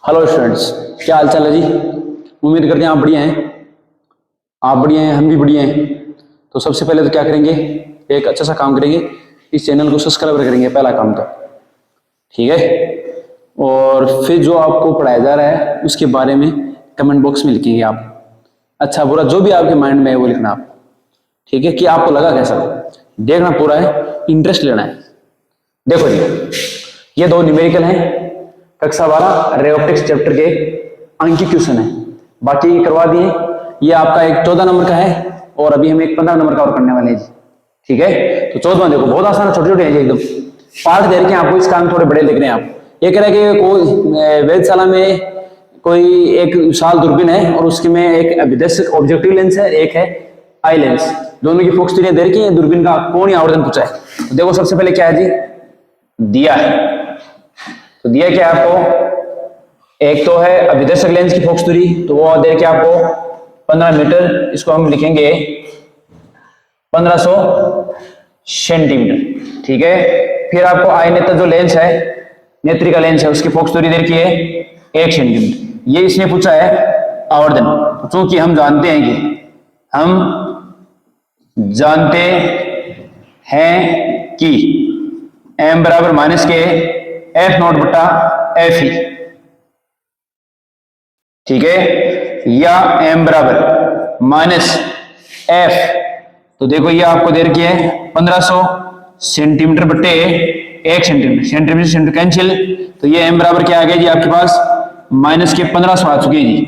Hello students, क्या हाल चाल है जी। उम्मीद करते हैं आप बढ़िया हैं। आप बढ़िया हैं, हम भी बढ़िया हैं। तो सबसे पहले तो क्या करेंगे, एक अच्छा सा काम करेंगे, इस चैनल को सब्सक्राइब करेंगे, पहला काम तो ठीक है। और फिर जो आपको पढ़ाया जा रहा है उसके बारे में कमेंट बॉक्स में लिखेंगे आप, अच्छा बुरा जो भी आपके माइंड में है वो लिखना आप, ठीक है। कि आपको लगा कैसा, देखना पूरा है, इंटरेस्ट लेना है। देखो जी, ये दो न्यूमेरिकल हैं, कक्षा 12 रे ऑप्टिक्स चैप्टर के अंक के क्वेश्चन है, बाकी करवा दिए। ये आपका एक 14 नंबर का है और अभी हम एक 15 नंबर का और करने वाले हैं जी, ठीक है। तो 14 देखो बहुत आसान है, छोटे छोटे हैं जी एकदम। पार्ट दे रखे हैं आपको, इस काम थोड़े बड़े देख रहे हैं आप। ये कह रहे हैं कि कोई वेधशाला में कोई एक विशाल दूरबीन है और उसके में एक विदेशी ऑब्जेक्टिव लेंस है, एक है आई लेंस, दोनों की फोकस दूरियां दे रखी है, दूरबीन का कोण आवर्धन पूछा है। तो देखो सबसे पहले क्या है जी, दिया है। तो दिया क्या है आपको, एक तो है अभिदर्शक लेंस की फोकस दूरी, तो वो दे के आपको 15 मीटर, इसको हम लिखेंगे 1500 सेंटीमीटर, ठीक है। फिर आपको आई नेत्र जो लेंस है, नेत्रिका लेंस है, उसकी फोकस दूरी दे रखी है 1 सेंटीमीटर। ये इसने पूछा है आवर्धन। तो चूंकि हम जानते हैं कि m बराबर माइनस के एफ नॉट बटा एफ ही, ठीक है, या m बराबर माइनस एफ। तो देखो ये आपको दे रखी है 1500 सेंटीमीटर बटे 1 सेंटीमीटर, सेंटीमीटर सेंटीमीटर कैंसिल, तो ये m बराबर क्या आ गया जी आपके पास, माइनस के 1500 आ चुके जी,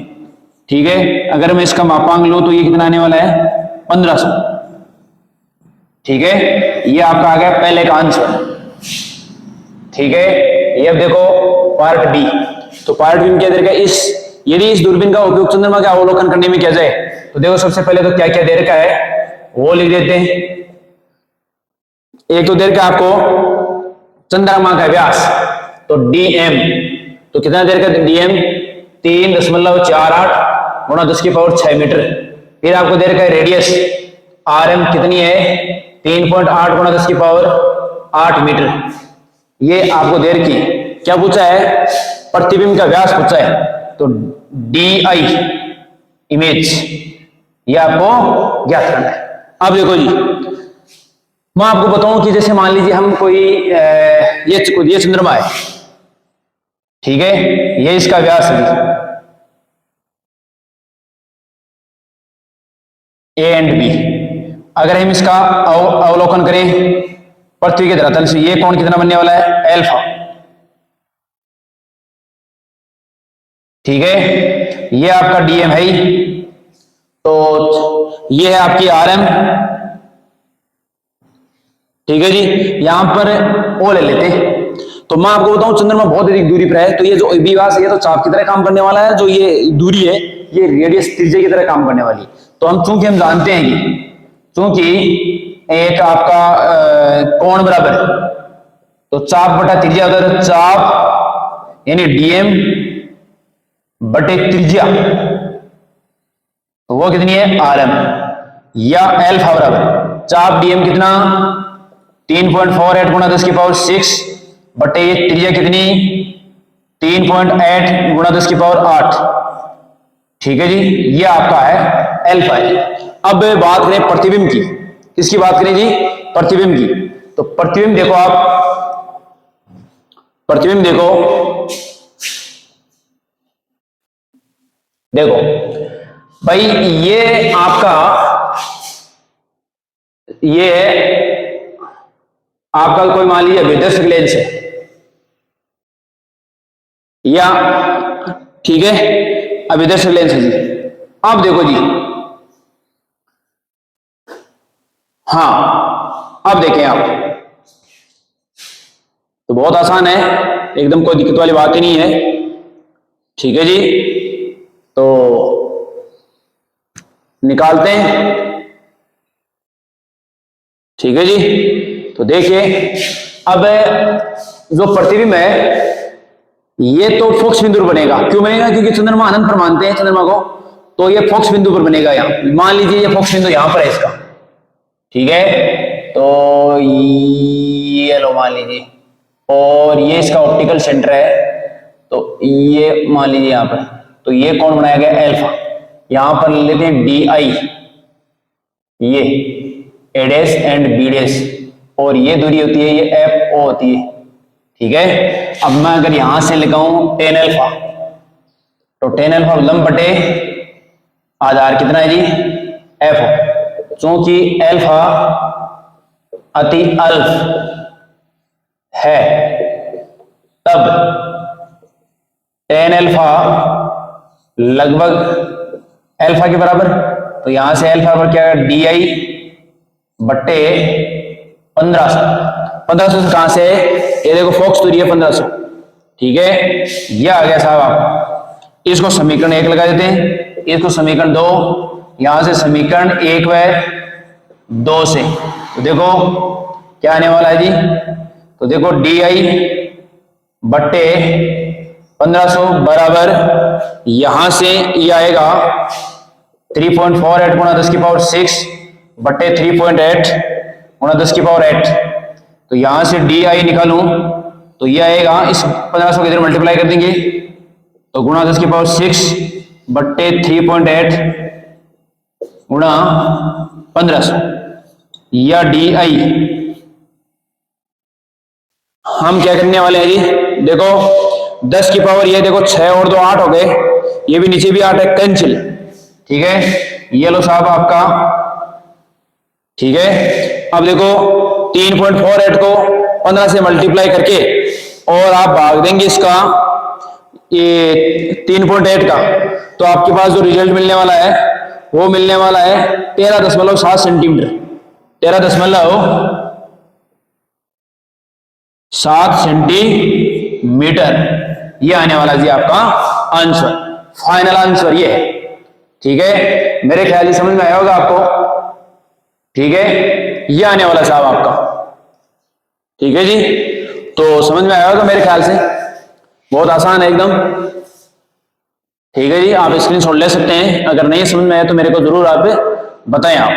ठीक है। अगर मैं इसका मापांक लूं तो ये कितना आने वाला है 1500, ठीक है। ये आपका आ गया पहले का आंसर, ठीक है। ये अब देखो पार्ट बी। तो पार्ट बी में क्या दे रखा है, यदि इस दूरबीन का उपयोग चंद्रमा का अवलोकन करने में किया जाए, तो देखो सबसे पहले तो क्या क्या दे रखा है वो लिख देते हैं। एक तो दे रखा है आपको चंद्रमा का व्यास, तो डीएम, तो कितना दे रखा है डीएम 3.48 गुणा 10⁻6 मीटर। फिर आपको दे रखा है रेडियस आरएम कितनी है 3.8 गुणा 10⁻8 मीटर। ये आपको दे रखी, क्या पूछा है, प्रतिबिंब का व्यास पूछा है, तो डी आई इमेज, ये आपको ज्ञात करना है। अब देखो जी, मैं आपको बताऊं कि जैसे मान लीजिए हम कोई ये चंद्रमा है, ठीक है, ये इसका व्यास है ए एंड बी। अगर हम इसका अवलोकन करें पृथ्वी के धरातल से, ये कोण कितना बनने वाला है एल्फा, ठीक है। ये आपका डीएम है, तो ये है आपकी आरएम, ठीक है जी। यहां पर ओ ले लेते हैं। तो मैं आपको बताऊं चंद्रमा बहुत अधिक दूरी पर है, तो ये जो व्यास है ये तो चाप की तरह काम करने वाला है, जो ये दूरी है ये रेडियस त्रिज्या की तरह काम करने वाली है। तो चूंकि हम जानते हैं कि चूंकि एक आपका कोण बराबर, तो चाप बटा त्रिज्या होता है, तो चाप यानी डीएम बटे त्रिज्या, तो वो कितनी है आरएम, या एल्फा बराबर चाप डीएम कितना 3.48 गुणा 10⁻6 बटे ये त्रिज्या कितनी 3.8 गुणा 10⁻8, ठीक है जी। ये आपका है एल्फा है। अब बात करें प्रतिबिंब की, किसकी बात करें जी, प्रतिबिंब की। तो प्रतिबिंब देखो आप, प्रतिबिंब देखो भाई, ये आपका ये आपका कोई मान लीजिए विदर्शक लेंस है, या ठीक है अभिदर्शक लेंस है जी। अब देखो जी, हाँ अब देखें आप, तो बहुत आसान है एकदम, कोई दिक्कत वाली बात ही नहीं है, ठीक है जी। तो निकालते हैं, ठीक है जी। तो देखिए अब जो प्रतिबिंब है ये तो फोकस बिंदु पर बनेगा, क्यों बनेगा, क्योंकि चंद्रमा अनंत पर मानते हैं चंद्रमा को, तो ये फोकस बिंदु पर बनेगा। यहां मान लीजिए ये फोकस बिंदु यहां पर है इसका, ठीक है। तो ये लो मान लीजिए, और ये इसका ऑप्टिकल सेंटर है, तो ये मान लीजिए यहाँ पर, तो ये कौन बनाया गया, एल्फा। यहां पर ले लेते हैं डी आई, ये ए डैश एंड बी डैश, और ये दूरी होती है, ये एफ ओ होती है, ठीक है। अब मैं अगर यहां से लगाऊं टेन एल्फा, तो टेन एल्फा लंब बटे आधार कितना है जी, एफ ओ। चूंकि एल्फा अति अल्फ है, तब टेन एल्फा लगभग एल्फा के बराबर, तो यहां से एल्फा पर क्या है, डी आई बट्टे 1500 से कहां से, ये देखो फोक्स दूरी है 1500, ठीक है। ये आ गया साहब आप, इसको समीकरण 1 लगा देते हैं, इसको समीकरण 2, यहां से समीकरण 1 व 2 से, तो देखो क्या आने वाला है जी, तो देखो डी आई बट्टे 1500 बराबर, यहां से ये आएगा 3.48 गुणा 10 की पावर 6 बट्टे 3.8 गुणा 10 की पावर 8, तो यहां से डी आई निकालूं तो ये आएगा, इस 1500 के इधर मल्टीप्लाई कर देंगे, तो गुणा 10 की पावर 6 बट्टे 3.8 गुणा 1500, या डी आई हम क्या करने वाले हैं जी, देखो 10 की पावर, ये देखो 6 और 2 8 हो गए, ये भी नीचे भी 8 है, कैंसिल, ठीक है। ये लो साहब आपका, ठीक है। अब देखो 3.48 को 15 से मल्टीप्लाई करके और आप भाग देंगे इसका ये 3.8 का, तो आपके पास जो रिजल्ट मिलने वाला है वो मिलने वाला है 13.7 सेंटीमीटर, 13.7 सेंटीमीटर, ये आने वाला जी आपका आंसर, फाइनल आंसर ये है, ठीक है। मेरे ख्याल से समझ में आया होगा आपको, ठीक है। ये आने वाला साहब आपका, ठीक है जी, तो समझ में आया होगा मेरे ख्याल से, बहुत आसान है एकदम, ठीक है जी। आप स्क्रीनशॉट ले सकते हैं, अगर नहीं समझ में आया तो मेरे को जरूर आप बताएं आप,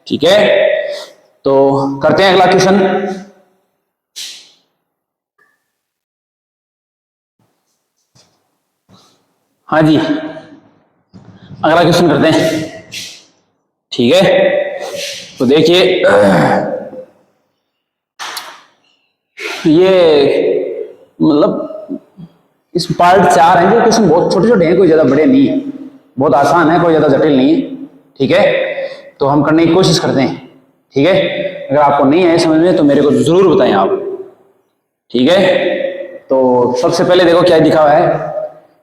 ठीक है। तो करते हैं अगला क्वेश्चन। हाँ जी, अगला क्वेश्चन करते हैं, ठीक है। तो देखिए ये मतलब इस पार्ट 4 है, जो क्वेश्चन बहुत छोटे छोटे हैं, कोई ज्यादा बड़े नहीं है, बहुत आसान है, कोई ज्यादा जटिल नहीं है, ठीक है। तो हम करने की कोशिश करते हैं, ठीक है। अगर आपको नहीं आए समझ में तो मेरे को जरूर बताएं आप, ठीक है। तो सबसे पहले देखो क्या लिखा हुआ है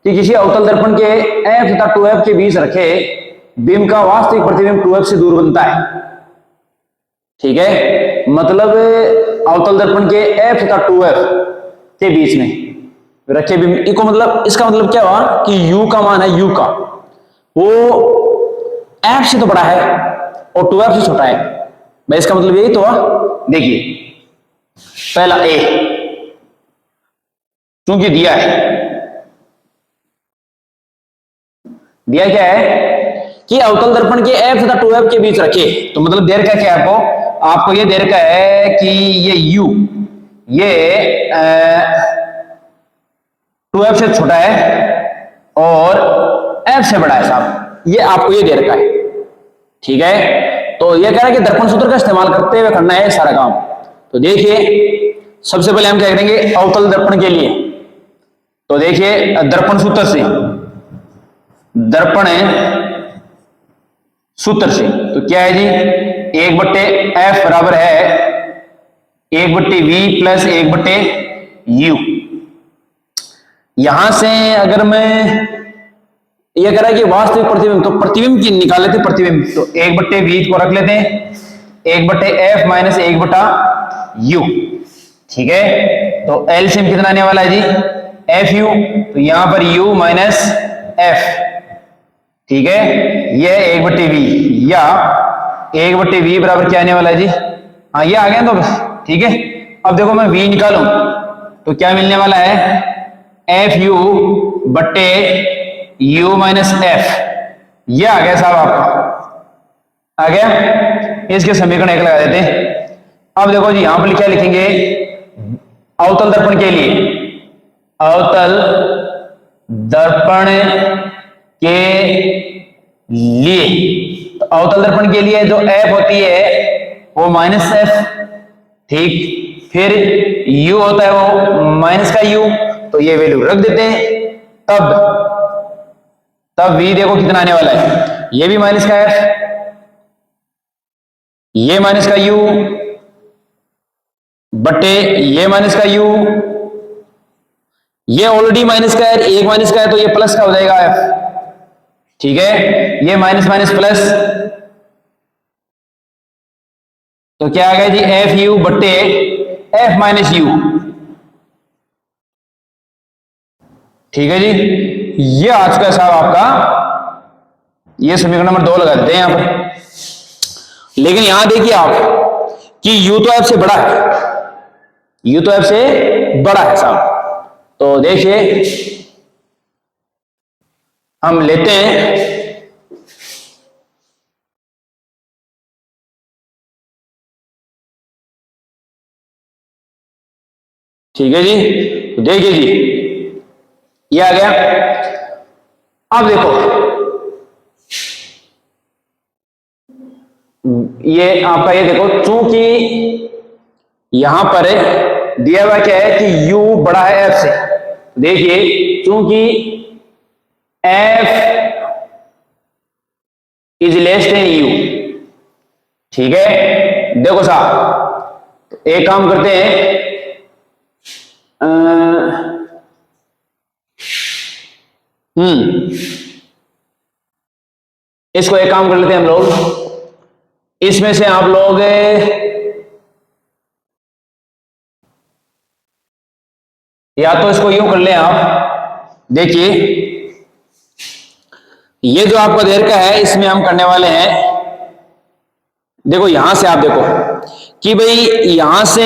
कि किसी अवतल दर्पण के एफ तथा 2f के बीच रखे बीम का वास्तविक प्रतिबिंब 2f से दूर बनता है, ठीक है। मतलब अवतल दर्पण के एफ तथा 2f के बीच में रखे बीम को, मतलब इसका मतलब क्या हुआ कि u का मान है, u का वो f से तो बड़ा है और 2f से छोटा है, भाई इसका मतलब यही तो हुआ। देखिए पहला a, क्योंकि दिया क्या है कि अवतल दर्पण के एफ तथा 2f के बीच रखे, तो मतलब देर का क्या है आपको ये देर का है कि ये u ये 2f से छोटा है और f से बड़ा है साहब, ये आपको ये देर का है, ठीक है। तो ये कह रहा है कि दर्पण सूत्र का इस्तेमाल करते हुए करना है सारा काम। तो देखिए सबसे पहले हम क्या करेंगे अवतल दर्पण के लिए, तो देखिए दर्पण सूत्र से, दर्पण सूत्र से तो क्या है जी 1/f बराबर है 1/v प्लस 1/u। यहां से अगर मैं ये कह रहा है कि वास्तविक प्रतिबिंब, तो प्रतिबिंब की निकाल लेते, प्रतिबिंब तो 1/v को रख लेते हैं 1/f माइनस 1/u, ठीक है। तो एलसीएम कितना आने वाला है जी fu, तो यहां पर u माइनस f, ठीक है। यह 1/v या 1/v बराबर क्या आने वाला है जी, हाँ ये आ गया तो बस, ठीक है। अब देखो मैं v निकालूं तो क्या मिलने वाला है fu बट्टे u माइनस f, ये आ गया साहब आपका, आ गया। इसके समीकरण 1 लगा देते हैं। अब देखो जी यहां पर क्या लिखेंगे अवतल दर्पण के लिए, अवतल दर्पण के लिए, तो अवतल दर्पण के लिए जो एफ होती है वो माइनस एफ, ठीक। फिर u होता है वो माइनस का u, तो ये वैल्यू रख देते हैं। तब v देखो कितना आने वाला है, ये भी माइनस का f, ये माइनस का u बटे ये माइनस का u, ये ऑलरेडी माइनस का है, एक माइनस का है तो ये प्लस का हो जाएगा f, ठीक है। ये माइनस माइनस प्लस, तो क्या आ गया जी, एफ यू बट्टे एफ माइनस यू, ठीक है जी। ये आज का साहब आपका ये समीकरण नंबर 2 लगा देते हैं यहां पर। लेकिन यहां देखिए आप कि u तो f से बड़ा है, u तो f से बड़ा है साहब। तो देखिए हम लेते हैं ठीक है जी। तो देखिए जी ये आ गया। अब देखो ये आपका, ये देखो चूंकि यहां पर दिया हुआ क्या है कि u बड़ा है f से, देखिए चूंकि f is less than u, ठीक है। देखो साहब एक काम करते हैं, इसको एक काम कर लेते हैं हम लोग, इसमें से आप लोग या तो इसको यूं कर लें आप, देखिए ये जो आपका देर का है इसमें हम करने वाले हैं, देखो यहां से आप देखो कि भाई यहां से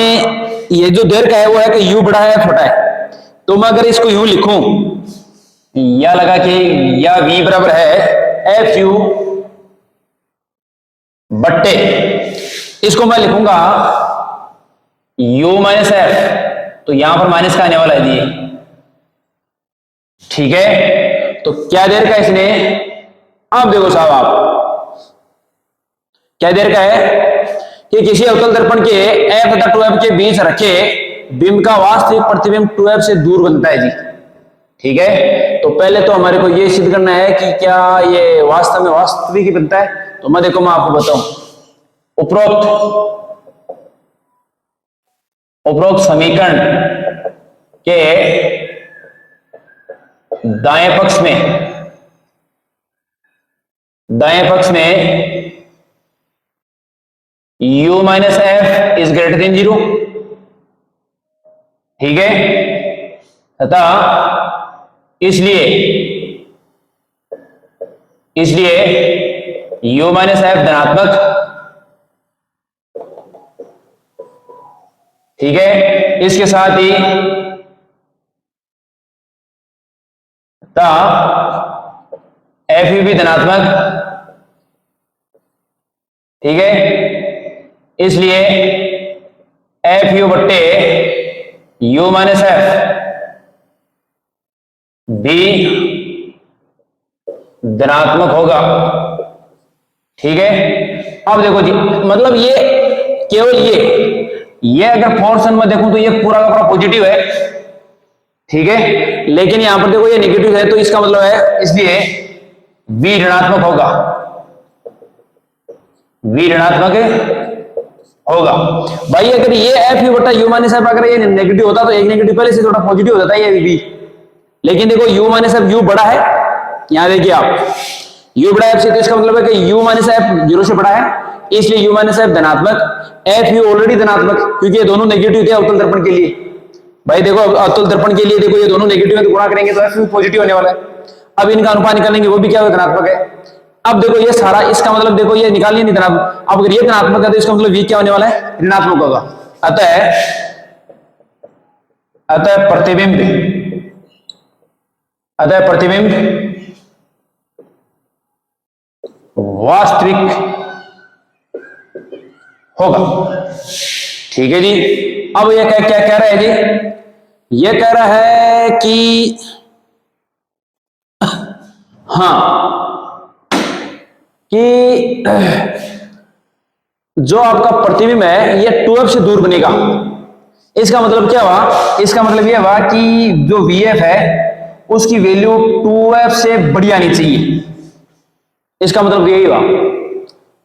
ये जो देर का है वो है कि u बड़ा है या छोटा है। तो मैं अगर इसको यूं लिखूं, या लगा कि या v बराबर है एफ यू बट्टे, इसको मैं लिखूंगा u माइनस एफ, तो यहां पर माइनस का आने वाला है जी, ठीक है। तो क्या देर का इसने, अब देखो साहब आप क्या देर का है कि किसी अवतल दर्पण के f तथा 2f के बीच रखे बिंब का वास्तविक प्रतिबिंब 2f से दूर बनता है जी, ठीक है। तो पहले तो हमारे को ये सिद्ध करना है कि क्या ये वास्तव में वास्तविक ही बनता है। तो मैं देखो मैं आपको बताऊं, उपरोक्त समीकरण के दाएं पक्ष में u minus F is greater than 0, ठीक है, तथा इसलिए u माइनस एफ धनात्मक, ठीक है। इसके साथ ही एफ यू भी धनात्मक, ठीक है। इसलिए एफ यू बट्टे यू माइनस एफ भी धनात्मक होगा, ठीक है। अब देखो जी, मतलब ये केवल ये अगर पोर्शन में देखूं तो ये पूरा का पूरा पॉजिटिव है, ठीक है। लेकिन यहां पर देखो ये नेगेटिव है, तो इसका मतलब है इसलिए v ऋणात्मक होगा, भाई अगर ये एफ यू बटा यू माइनस एफ अगर ये नेगेटिव होता तो एक नेगेटिव पहले से थोड़ा पॉजिटिव हो जाता है ये v, लेकिन देखो u माइनस एफ यू बड़ा है, यहां देखिए आप u बड़ा एफ से, तो इसका मतलब है कि u माइनस एफ 0 से बड़ा है, इसलिए u माइनस एफ धनात्मक, एफ यू ऑलरेडी धनात्मक, क्योंकि ये दोनों नेगेटिव थे अवतल दर्पण के लिए। भाई देखो अवतल दर्पण के लिए देखो ये दोनों नेगेटिव है, तो गुणा करेंगे तो एफ यू पॉजिटिव होने वाला है। अब इनका अनुपात निकालेंगे, वो भी क्या धनात्मक है। अब देखो ये सारा, इसका मतलब देखो ये निकालिए नहीं धनात्मक, अब अगर ये धनात्मक है तो इसका मतलब v क्या होने वाला है, ऋणात्मक होगा। अतः प्रतिबिंब वास्तविक होगा, ठीक है जी। अब ये क्या कह रहा है जी, ये कह रहा है कि हाँ, कि जो आपका प्रतिबिंब है ये 2f से दूर बनेगा। इसका मतलब क्या हुआ? इसका मतलब यह हुआ कि जो VF है उसकी वैल्यू 2f से बड़ी आनी चाहिए। इसका मतलब यही हुआ।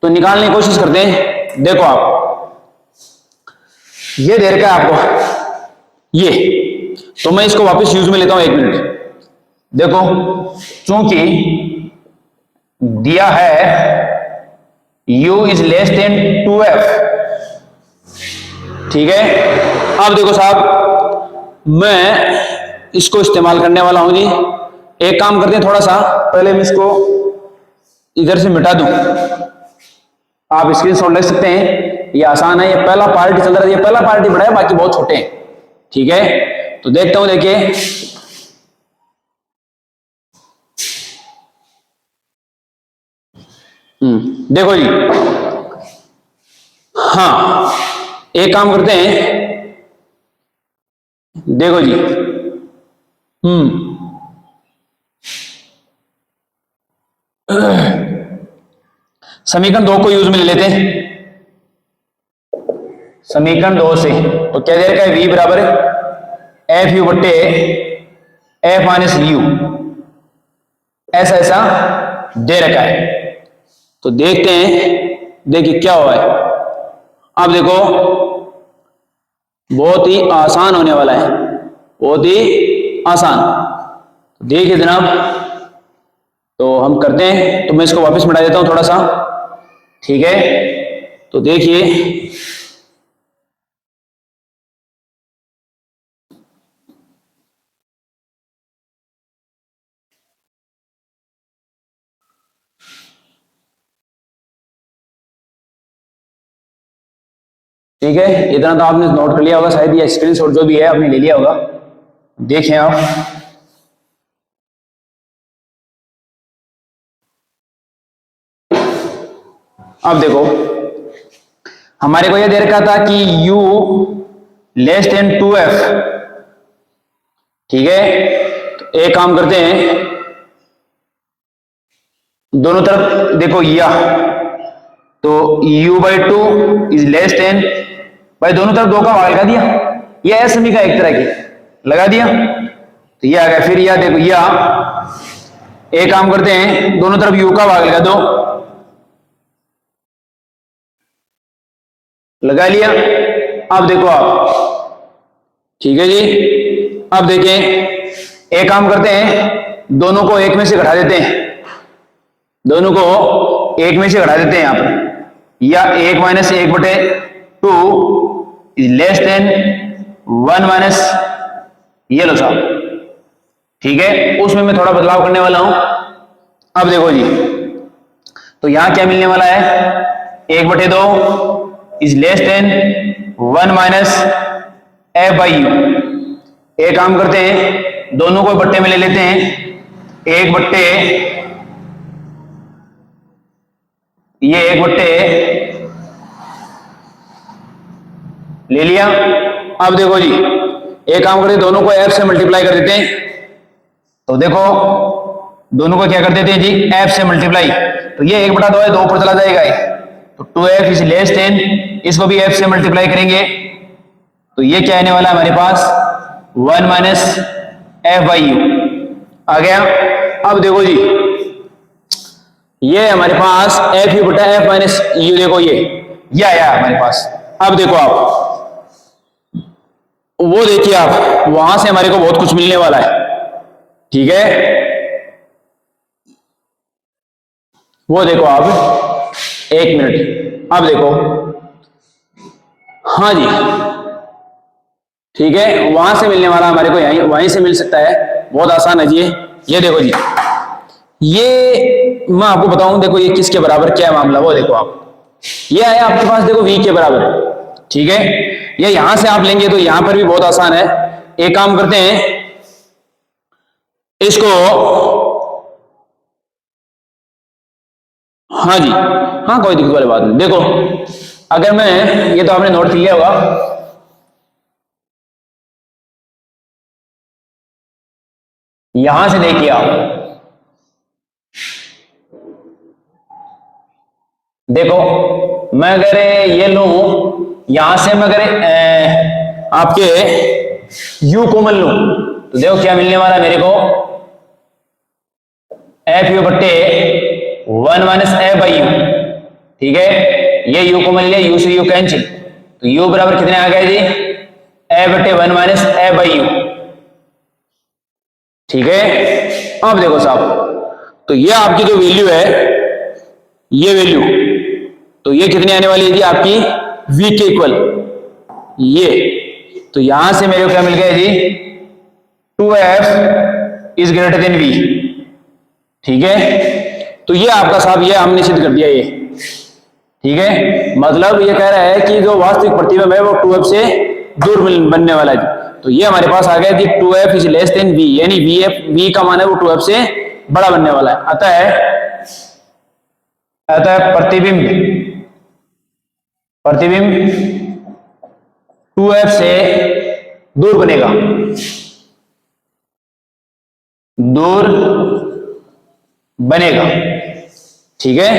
तो निकालने की कोशिश करते हैं। देखो आप, ये दे रखा है आपको ये, तो मैं इसको वापस यूज में लेता हूं, 1 मिनट। देखो, चूंकि दिया है u is less than 2f, ठीक है। अब देखो साहब, मैं इसको इस्तेमाल करने वाला हूं जी। एक काम करते हैं, थोड़ा सा पहले मैं इसको इधर से मिटा दूं। आप स्क्रीनशॉट ले सकते हैं, ये आसान है। ये पहला पार्ट चल रहा है, ये पहला पार्ट ही बड़ा है, बाकी बहुत छोटे हैं, ठीक है। तो देखता हूं, देखिए देखो जी। हाँ, एक काम करते हैं, देखो जी। समीकरण 2 को यूज में ले लेते हैं। समीकरण 2 से तो क्या दे रखा है? v बराबर एफ यू बट्टे एफ माइनस यू, ऐसा ऐसा दे रखा है। तो देखते हैं, देखिए क्या हुआ है। अब देखो, बहुत ही आसान होने वाला है, बहुत ही आसान। देखिए जनाब, तो हम करते हैं, तो मैं इसको वापस मिटा देता हूं थोड़ा सा, ठीक है। तो देखिए, ठीक है, इतना तो आपने नोट कर लिया होगा शायद, या स्क्रीनशॉट जो भी है आपने ले लिया होगा। देखें आप, अब देखो, हमारे को यह दे रखा था कि u लेस देन 2f, ठीक है। तो एक काम करते हैं, दोनों तरफ देखो यह, तो u/2 इज लेस देन, भाई दोनों तरफ 2 का भाग लगा दिया, यह है समीकरण एक तरह की, लगा दिया तो यह आ गया। फिर यह देखो, यह एक काम करते हैं, दोनों तरफ u का भाग लगा दो, लगा लिया। अब देखो आप, ठीक है जी। अब देखें, एक काम करते हैं, दोनों को 1 में से घटा देते हैं, दोनों को 1 में से घटा देते हैं यहां पर, या 1 minus 1/2 is less than 1 minus, ये लो साहब, ठीक है। उसमें मैं थोड़ा बदलाव करने वाला हूं। अब देखो जी, तो यहां क्या मिलने वाला है? 1/2 is less than 1 minus F by you. एक काम करते हैं, दोनों को बट्टे में ले लेते हैं, 1 बट्टे, ये 1 बट्टे ले लिया। अब देखो जी, एक काम करते हैं, दोनों को एफ से मल्टीप्लाई कर देते हैं। तो देखो, दोनों को क्या कर देते हैं जी? एफ से मल्टीप्लाई। तो ये 1/2 है, 2 पर चला जाएगा, तो 2f इज लेस देन, इसको भी f से मल्टीप्लाई करेंगे, तो ये क्या आने वाला है हमारे पास? 1 माइनस एफ बाई यू आ गया। अब देखो जी, ये हमारे पास एफ यू बटा एफ माइनस यू, देखो ये आया हमारे पास। अब देखो आप, वो देखिए आप, वहां से हमारे को बहुत कुछ मिलने वाला है, ठीक है। वो देखो आप, 1 मिनट, अब देखो, हाँ जी, ठीक है, वहां से मिलने वाला हमारे को यहीं वहीं से मिल सकता है, बहुत आसान है जी। ये देखो जी, ये मैं आपको बताऊं, देखो ये किसके बराबर, क्या है मामला, वो देखो आप, ये आया आपके पास, देखो v के बराबर, ठीक है। ये यहां से आप लेंगे तो यहां पर भी बहुत आसान है। एक काम करते हैं, इसको, हाँ जी, हाँ कोई दिक्कत वाली बात नहीं। देखो, अगर मैं, ये तो आपने नोट किया होगा, यहां से देखिए आप, देखो मैं अगर ये लूं, यहां से मैं अगर आपके u कॉमन लूं तो देखो क्या मिलने वाला है मेरे को, एफ यू बट्टे 1 माइनस एफ बाई यू। ठीक है, ये u कॉमन लिया, u से u कैंसिल, तो u बराबर कितने आ गए जी, एफ बट्टे 1 माइनस एफ बाई यू। ठीक है, अब देखो साहब, तो ये आपकी जो वैल्यू है, ये वैल्यू, तो ये कितनी आने वाली है जी आपकी v के इक्वल, ये, तो यहां से मेरे को क्या मिल गया जी, 2f is greater than v। ठीक है, तो ये आपका साहब ये हमने सिद्ध कर दिया ये। ठीक है, मतलब ये कह रहा है कि जो वास्तविक प्रतिबिंब है वो 2f से दूर बनने वाला है। तो ये हमारे पास आ गया कि 2f is less than v, यानी v का मान है वो 2f से बड़ा बनने वाला है। अतः प्रतिबिंब 2f से दूर बनेगा, ठीक है।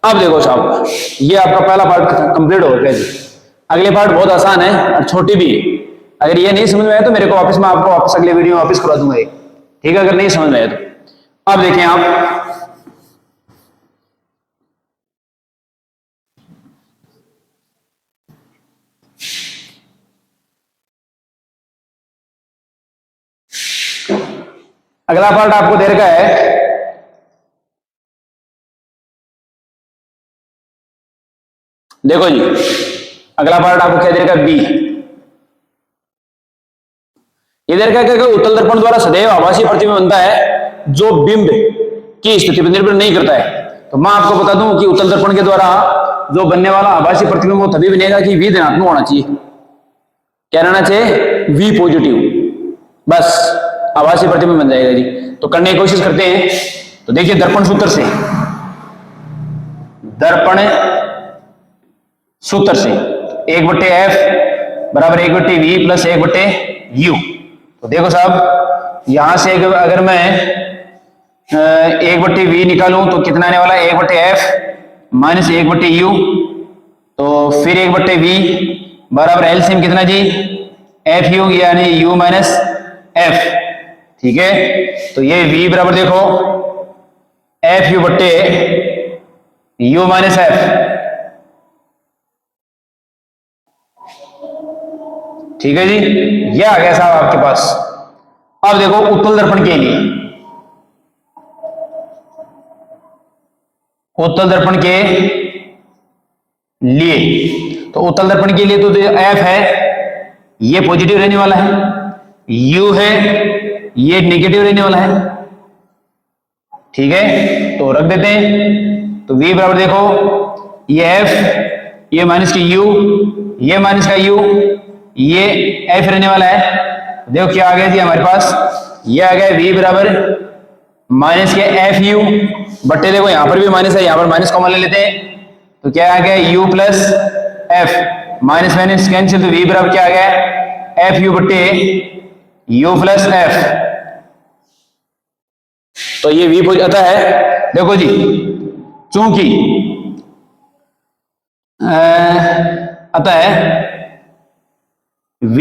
अब देखो साहब, ये आपका पहला पार्ट कंप्लीट हो गया जी। अगले पार्ट बहुत आसान है और छोटी भी है। अगर ये नहीं समझ में आया तो मेरे को वापस, मैं आपको वापस अगले वीडियो में वापस करवा दूंगा, ठीक है, अगर नहीं समझ में आया तो। अब देखें आप, अगला पार्ट आपको दे रखा है, देखो जी, अगला पार्ट आपको क्या दे रखा है, बी। ये दे रखा है कि उत्तल दर्पण द्वारा सदैव आभासी प्रतिबिंब बनता है जो बिंब की स्थिति पर निर्भर नहीं करता है। तो मैं आपको बता दूं कि उत्तल दर्पण के द्वारा जो बनने वाला आभासी प्रतिबिंब वो तभी बनेगा कि v धनात्मक होना चाहिए। क्या रहना चाहिए, v पॉजिटिव, बस आभासी प्रतिबिंब बन जाएगा जी। तो करने की कोशिश करते हैं। तो देखिए दर्पण सूत्र से, सूत्र से 1/f बराबर 1/v प्लस 1/u। तो देखो साहब, यहां से अगर मैं 1/v निकालूं तो कितना आने वाला है, 1/f माइनस 1/u, तो फिर 1/v बराबर एलसीएम कितना जी, fu यानी u माइनस f। ठीक है, तो ये v बराबर देखो fu बट्टे u माइनस f। ठीक है जी, ये आ गया साहब आपके पास। अब देखो उत्तल दर्पण के लिए, उत्तल दर्पण के लिए, तो उत्तल दर्पण के लिए तो एफ है, ये पॉजिटिव रहने वाला है, यू है ये नेगेटिव रहने वाला है। ठीक है, तो रख देते हैं। तो v बराबर देखो ये f, ये माइनस की u, ये माइनस का u, ये f रहने वाला है। देखो क्या आ गया जी हमारे पास, ये आ गया v बराबर माइनस के एफ यू बट्टे, देखो यहां पर भी माइनस है, यहां पर माइनस कॉमन ले लेते हैं, तो क्या आ गया u plus F, minus minus cancel, तो v बराबर क्या आ गया, एफ यू बट्टे u प्लस एफ। तो ये v आता है, देखो जी, चूंकि आता है v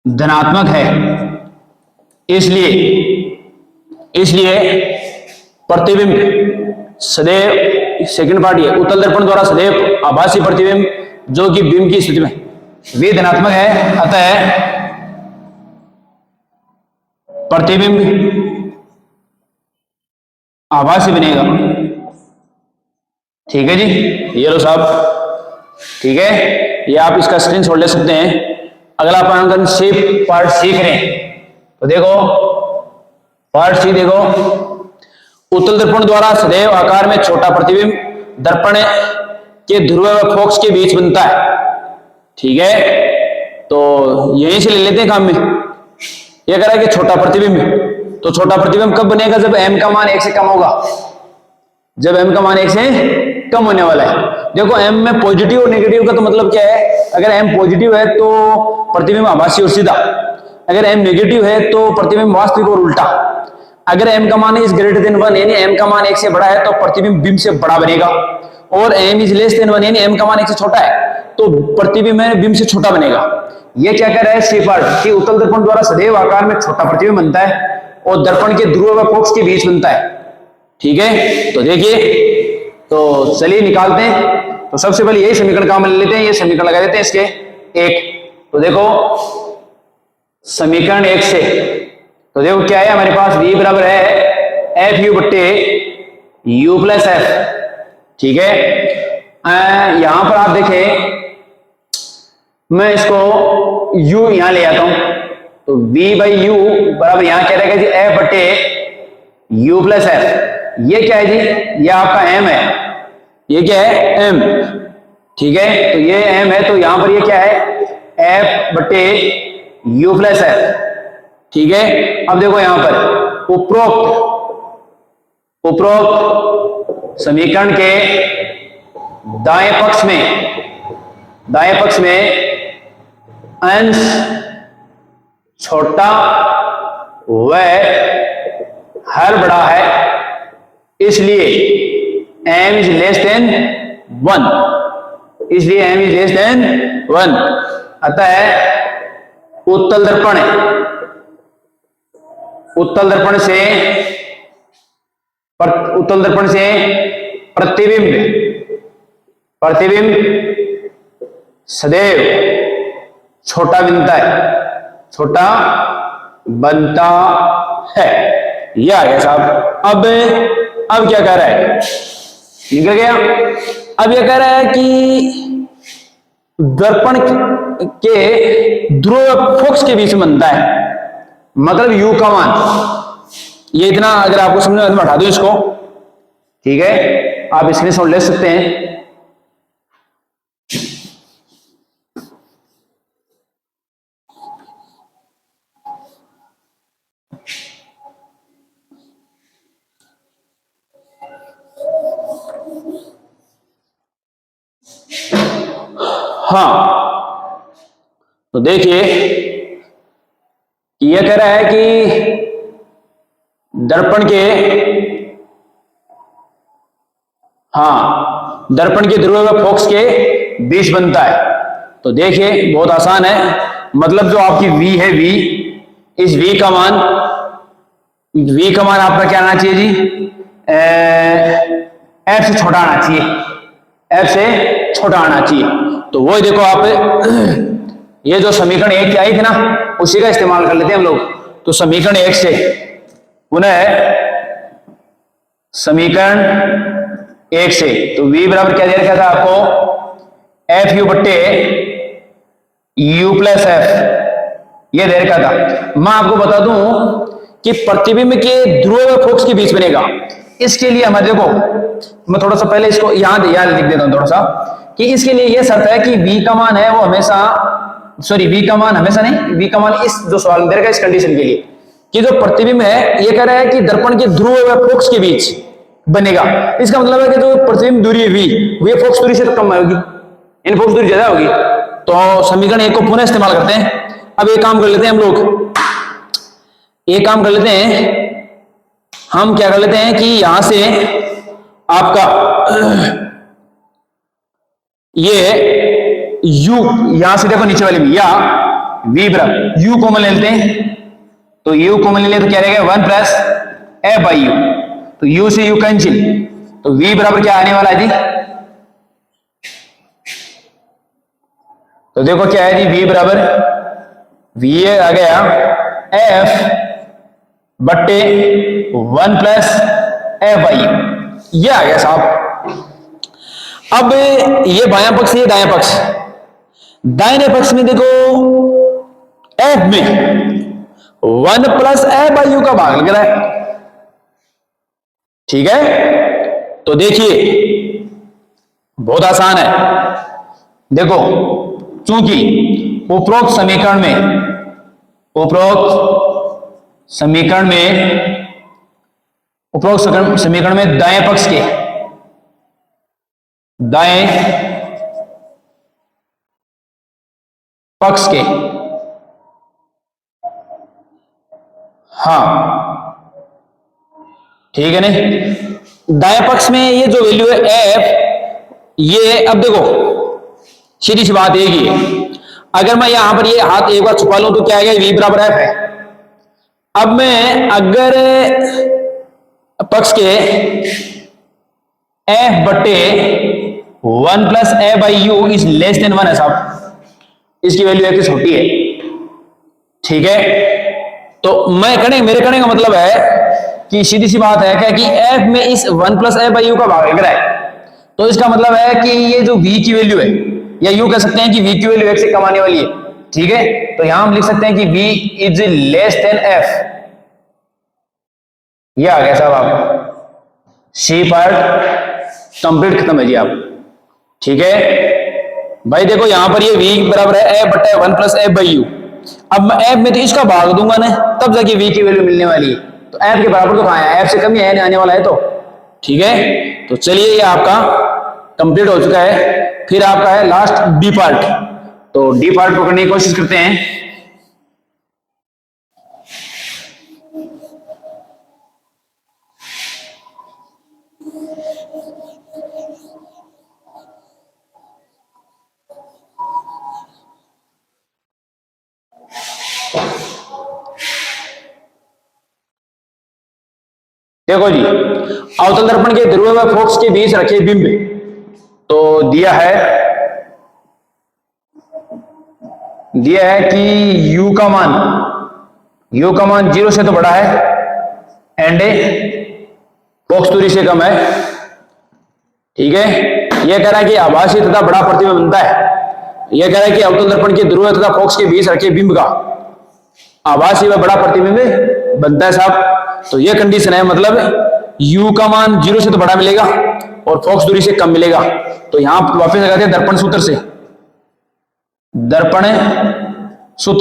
धनात्मक है, इसलिए प्रतिबिंब सदैव, सेकंड पार्ट ये, उत्तल दर्पण द्वारा सदैव आभासी प्रतिबिंब जो कि बिंब की स्थिति में v धनात्मक है, अतः प्रतिबिंब आभासी बनेगा। ठीक है जी, ये लो साहब। ठीक है, ये आप इसका स्क्रीनशॉट ले सकते हैं। अगला अपन शेप पार्ट सीख रहे हैं, तो देखो पार्ट सी, देखो उत्तल दर्पण द्वारा सदैव आकार में छोटा प्रतिबिंब दर्पण के ध्रुव व फोकस के बीच बनता है। ठीक है, तो यहीं से ले लेते हैं काम में। यह कह रहा है कि छोटा प्रतिबिंब, तो छोटा प्रतिबिंब कब बनेगा, जब m का मान 1 से कम होगा, जब m का मान 1 से कम होने वाला है। देखो m में पॉजिटिव और नेगेटिव का तो मतलब क्या है, अगर m पॉजिटिव है तो प्रतिबिंब आभासी और सीधा, अगर m नेगेटिव है तो प्रतिबिंब वास्तविक और उल्टा। अगर m का मान इज ग्रेटर देन 1 यानी m का मान 1 से बड़ा है तो प्रतिबिंब बिंब से बड़ा बनेगा, और m इज लेस देन 1 यानी m का मान 1 से छोटा है तो प्रतिबिंब में बिंब से छोटा बनेगा। ये क्या कह रहा है सी पार्ट कि उत्तल दर्पण द्वारा सदैव आकार में छोटा प्रतिबिंब बनता है और दर्पण के ध्रुव व फोकस के बीच बनता है। ठीक है, तो देखिए, तो चलिए निकालते हैं। तो सबसे पहले यही समीकरण काम ले लेते हैं, ये समीकरण लगा देते हैं इसके एक। तो देखो समीकरण एक से, तो देखो क्या है हमारे पास, v बराबर है एफ यू बट्टे यू प्लस एफ। ठीक है, यहां पर आप देखें मैं इसको u यहां ले आता हूं, तो v बाई यू बराबर यहां क्या रहेगा जी एफ बट्टे यू प्लस एफ। ये क्या है जी, ये आपका m है, ये क्या है m। ठीक है, तो ये m है, तो यहां पर ये क्या है f बट्टे यू प्लस एफ। ठीक है, अब देखो यहां पर उपरोक्त समीकरण के दाएं पक्ष में अंश छोटा व हर बड़ा है, इसलिए m इज लेस देन 1, इसलिए m इज लेस देन 1। अतः उत्तल दर्पण से प्रतिबिंब सदैव छोटा बनता है। यह आ गया साहब। अब क्या कह रहा है, निकल गया। अब यह कह रहा है कि दर्पण के ध्रुव फोकस के बीच में बनता है, मतलब u का मान, ये इतना अगर आपको समझ में, हटा दो इसको। ठीक है, आप स्क्रीनशॉट ले सकते हैं। हाँ, तो देखिए यह कह रहा है कि दर्पण के ध्रुव व फोकस के बीच बनता है। तो देखिए बहुत आसान है, मतलब जो आपकी v है, इस v का मान आपका क्या आना चाहिए जी, f से छोटा आना चाहिए, तो वो देखो आप ये जो समीकरण एक की आई थी ना, उसी का इस्तेमाल कर लेते हैं हम लोग। तो समीकरण एक से पुनः समीकरण एक से, तो v बराबर क्या दे रखा था आपको, एफ यू बट्टे यू प्लस एफ, ये दे रखा था। मैं आपको बता दूं कि प्रतिबिंब के ध्रुव व फोकस के बीच बनेगा। इसके लिए हमारे देखो, मैं थोड़ा सा पहले इसको यहां लिख देता हूं थोड़ा सा, कि इसके लिए यह शर्त है कि v का मान है वो हमेशा, v का मान हमेशा नहीं, v का मान इस जो सवाल में दे रखा है इस कंडीशन के लिए कि जो प्रतिबिंब है ये कह रहा है कि दर्पण के ध्रुव व फोकस के बीच बनेगा। इसका मतलब है कि जो प्रतिबिंब दूरी है v फोकस दूरी से तो कम होगी, इन फोकस दूरी ज्यादा होगी। तो समीकरण एक को पुनः इस्तेमाल करते हैं। अब एक काम कर लेते हैं हम लोग, हम क्या कर लेते हैं कि यहां से आपका ये u, यहां से देखो नीचे वाले में, या v बराबर u कॉमन ले लेते हैं, तो u कॉमन ले लेते तो क्या रहेगा 1 प्लस f बाई u, तो u से u कैंसिल, तो v बराबर क्या आने वाला है जी, तो देखो क्या है जी, v बराबर v आ गया f बट्टे 1 प्लस f बाई u, ये आ गया साहब। अब ये बायां पक्ष, ये दायां पक्ष, दाहिने पक्ष में देखो f में 1 प्लस f बाई u का भाग लग रहा है। ठीक है, तो देखिए बहुत आसान है। देखो चूंकि उपरोक्त समीकरण में दाएं पक्ष के हाँ ठीक है ना। दाएं पक्ष में ये जो वैल्यू है एफ, ये अब देखो सीधी सी बात एक ही है, अगर मैं यहां पर ये हाथ एक बार छुपा लूं तो क्या आएगा, वी बराबर एफ है। अब मैं अगर पक्ष के एफ बटे 1 plus A by you is less than 1 है साहब, इसकी वैल्यू एक छोटी है, ठीक है। तो मेरे कहने का मतलब है कि सीधी सी बात है क्या कि एफ में इस 1 प्लस ए बाई यू का भाग लग रहा है, तो इसका मतलब है कि ये जो v की वैल्यू है, या यूं कह सकते हैं कि v की वैल्यू एक से कम आने वाली है, ठीक है। तो यहां हम लिख सकते हैं कि v is less than f, ये आ गया साहब आप सी पार्ट कंप्लीट खत्म है जी आप, ठीक है भाई। देखो यहां पर ये v बराबर है ए बटा 1 प्लस ए बाई यू, अब मैं f में तो इसका भाग दूंगा ना, तब जाके v की वैल्यू मिलने वाली है, तो f के बराबर तो कहां है, f से कम ही है आने वाला है, तो ठीक है। तो चलिए ये आपका कंप्लीट हो चुका है। फिर आपका है लास्ट डी पार्ट, तो डी पार्ट को करने की कोशिश करते हैं। देखो जी, अवतल दर्पण के ध्रुव व फोकस के बीच रखे बिंब, तो दिया है कि u का मान 0 से तो बड़ा है एंड फोकस दूरी से कम है, ठीक है। यह कह रहा है कि आभासी तथा बड़ा प्रतिबिंब बनता है, यह कह रहा है कि अवतल दर्पण के ध्रुव तथा फोकस के बीच रखे बिंब का आभासी व बड़ा प्रतिबिंब बनता है साहब। तो यह कंडीशन है, मतलब u का मान 0 से तो बड़ा मिलेगा और फोकस दूरी से कम मिलेगा। तो यहां वापस लगाते हैं दर्पण सूत्र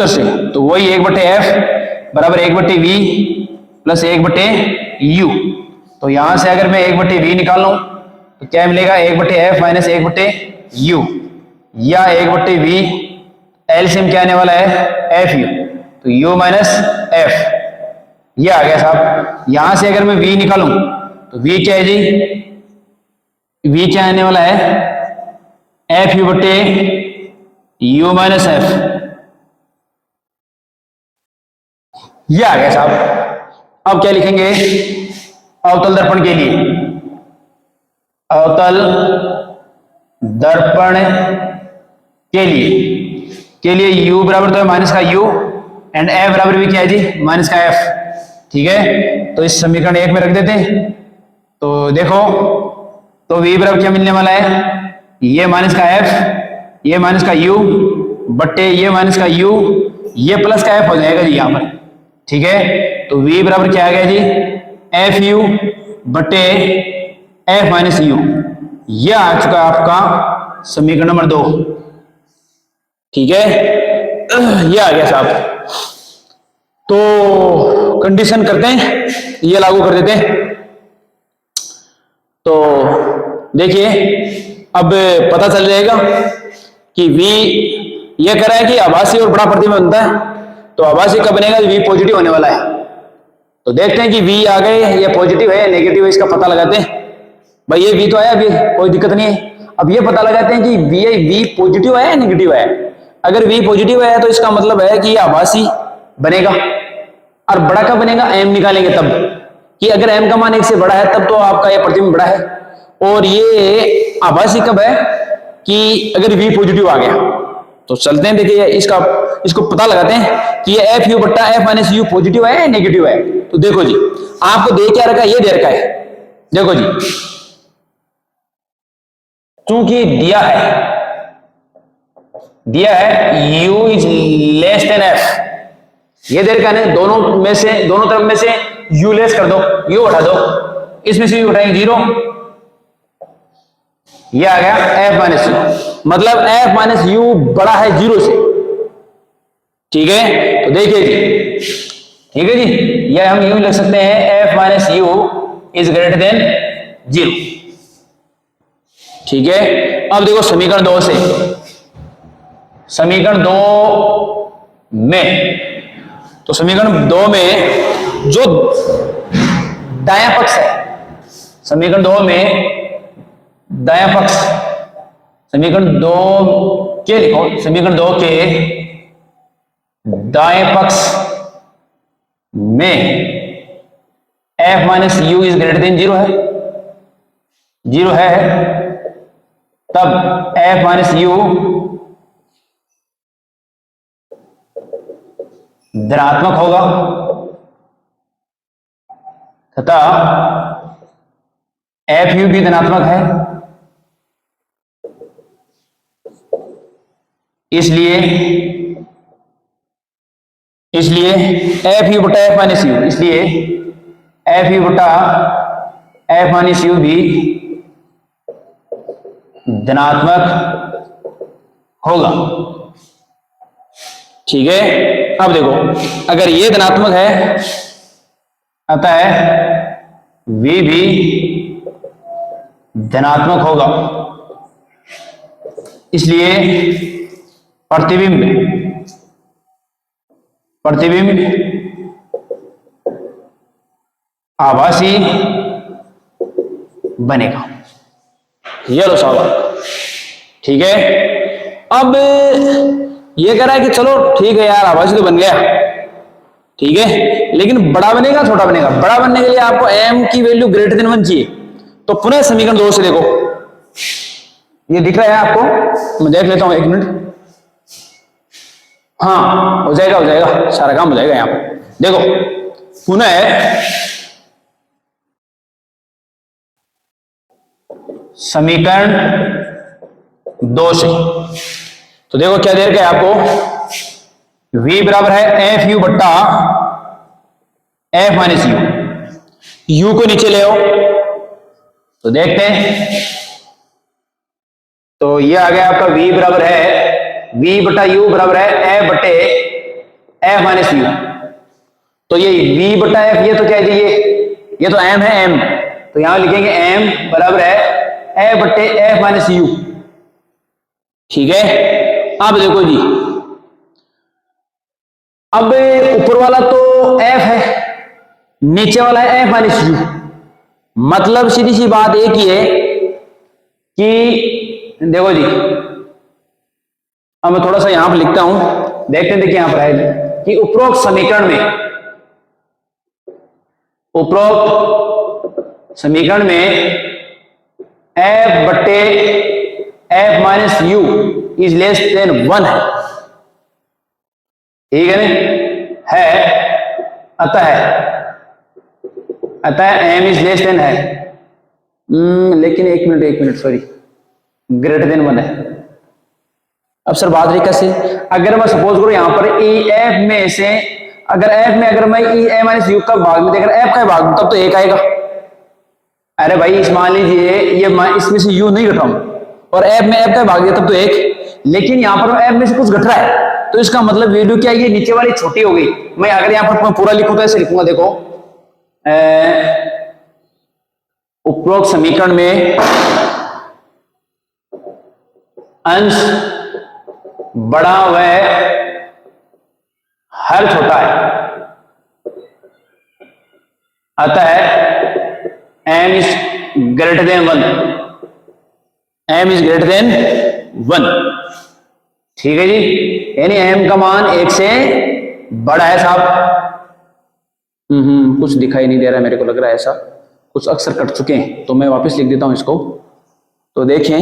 से, तो वही 1/f बराबर 1/v प्लस 1/u। तो यहां से अगर मैं 1/v निकाल लूं तो क्या मिलेगा, 1/f माइनस 1/u, या 1/v एलसीएम क्या आने वाला है fu, तो u माइनस f, ये आ गया साहब। यहां से अगर मैं v निकालूं तो v क्या है जी, v क्या आने वाला है fu बटे u माइनस f, ये आ गया साहब। अब क्या लिखेंगे, अवतल दर्पण के लिए, अवतल दर्पण के लिए u बराबर तो है माइनस का u एंड f बराबर भी क्या है जी, माइनस का f, ठीक है। तो इस समीकरण 1 में रख देते हैं, तो देखो तो v बराबर क्या मिलने वाला है, ये माइनस का f, ये माइनस का u बट्टे ये माइनस का u, ये प्लस का f हो जाएगा जी यहां पर, ठीक है। तो v बराबर क्या आ गया जी, fu बट्टे f माइनस u, यह आ चुका आपका समीकरण नंबर 2, ठीक है। यह आ गया साहब। तो कंडीशन करते हैं, ये लागू कर देते हैं। तो देखिए अब पता चल जाएगा कि v, ये कह रहा है कि आभासी और बड़ा प्रतिबिंब बनता है, तो आभासी कब बनेगा, v पॉजिटिव होने वाला है। तो देखते हैं कि v आ गए, ये पॉजिटिव है या नेगेटिव है, इसका पता लगाते हैं। भाई ये v तो आया, अभी कोई दिक्कत नहीं है। अब ये पता लगाते हैं कि v पॉजिटिव है या नेगेटिव है। अगर v पॉजिटिव है तो इसका मतलब है कि ये आभासी बनेगा, और बड़ा कब बनेगा, m निकालेंगे तब, कि अगर m का मान 1 से बड़ा है तब तो आपका ये प्रतिबिंब बड़ा है। और ये आभासी कब है, कि अगर v पॉजिटिव आ गया। तो चलते हैं, देखिए इसको पता लगाते हैं कि ये fu बट्टा f माइनस u पॉजिटिव है या नेगेटिव है। तो देखो जी, आपको दे क्या रखा है, ये दे रखा है, देखो जी, चूंकि दिया है u is less than f, ये दे रखा है, दोनों तरफ में से u लेस कर दो, u उठा दो, इसमें से u उठाएंगे 0, ये आ गया f माइनस u, मतलब f माइनस u बड़ा है 0 से, ठीक है। तो देखिए जी, ठीक है जी, ये हम यूं लिख सकते हैं f minus u is greater than 0, ठीक है। अब देखो समीकरण 2 से, समीकरण 2 में, तो समीकरण 2 में जो दायां पक्ष है। समीकरण 2 में दायां पक्ष, समीकरण 2 के लिखो, समीकरण 2 के दाएं पक्ष में f minus you is greater than 0 है, 0 है, तब f माइनस यू धनात्मक होगा तथा एफ यू भी धनात्मक है, इसलिए एफ यू बटा एफ माइनस यू, इसलिए एफ यू बटा एफ माइनस यू भी धनात्मक होगा। ठीक है, अब देखो अगर ये धनात्मक है अतः v भी धनात्मक होगा, इसलिए प्रतिबिंब आभासी बनेगा। ये लो सवाल। ठीक है, अब ये कह रहा है कि चलो ठीक है यार, आभासी तो बन गया, ठीक है, लेकिन बड़ा बनेगा छोटा बनेगा। बड़ा बनने के लिए आपको m की वैल्यू ग्रेटर देन 1 चाहिए। तो पुनः समीकरण 2 से देखो, ये दिख रहा है आपको, मैं देख लेता हूं 1 मिनट। हाँ, हो जाएगा, सारा काम हो जाएगा। यहां पर देखो, पुनः समीकरण 2 से तो देखो क्या दे रखा है आपको, v बराबर है एफ यू बट्टा एफ माइनस यू, u को नीचे ले आओ तो देखते हैं, तो ये आ गया आपका v बराबर है v बटा u बराबर है f बटे एफ माइनस यू। तो ये v बटा f, ये तो क्या है, ये तो m है, m, तो यहां लिखेंगे m बराबर है f बटे एफ माइनस यू। ठीक है, अब देखो जी, अब ऊपर वाला तो f है, नीचे वाला है f माइनस यू। मतलब सीधी सी बात एक ही है कि देखो जी, अब मैं थोड़ा सा यहां पर लिखता हूं, देखते हैं, देखिए यहां पर है कि उपरोक्त समीकरण में f बटे F minus you is less than 1 है। ठीक है ना, है, अतः m इज लेस देन है, लेकिन एक मिनट सॉरी, ग्रेटर देन 1 है। अब सर बात रही कैसे, अगर मैं सपोज करूं यहां पर एफ में से अगर मैं ई ए माइनस यू का भाग में देकर एफ का भाग दूं तब तो 1 आएगा। अरे भाई, इस मान लीजिए ये इसमें से यू नहीं घटाऊं और एफ में एफ का भाग दिया तब तो 1, लेकिन यहां पर एफ में से कुछ घट रहा है, तो इसका मतलब वैल्यू क्या है, ये नीचे वाली छोटी हो गई। मैं अगर यहां पर पूरा लिखूं तो ऐसे लिखूंगा, देखो उपरोक्त समीकरण में अंश बड़ा व हर छोटा है, अतः m is greater than 1, m is greater than 1। ठीक है जी, यानी m का मान 1 से बड़ा है साहब। कुछ दिखाई नहीं दे रहा है, मेरे को लग रहा है ऐसा कुछ अक्षर कट चुके हैं, तो मैं वापस लिख देता हूं इसको, तो देखें